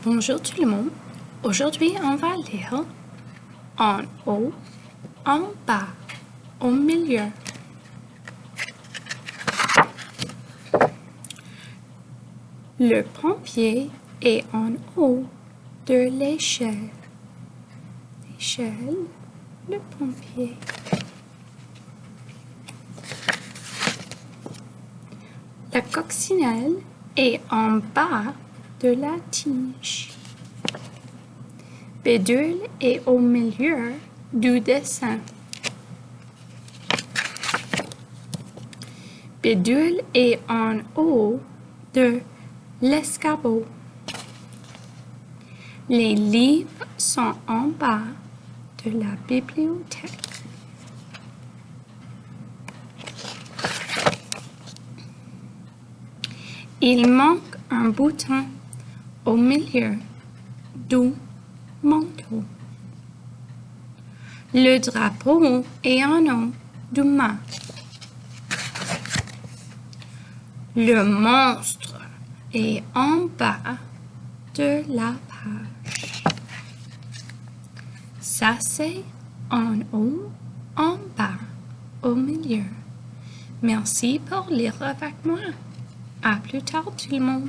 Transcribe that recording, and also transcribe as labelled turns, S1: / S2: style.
S1: Bonjour tout le monde. Aujourd'hui, on va lire en haut, en bas, au milieu. Le pompier est en haut de l'échelle. L'échelle, le pompier. La coccinelle est en bas de la tige. Bédule est au milieu du dessin. Bédule est en haut de l'escabeau. Les livres sont en bas de la bibliothèque. Il manque un bouton au milieu du manteau. Le drapeau est en haut du mât. Le monstre est en bas de la page. Ça c'est en haut, en bas, au milieu. Merci pour lire avec moi. À plus tard tout le monde.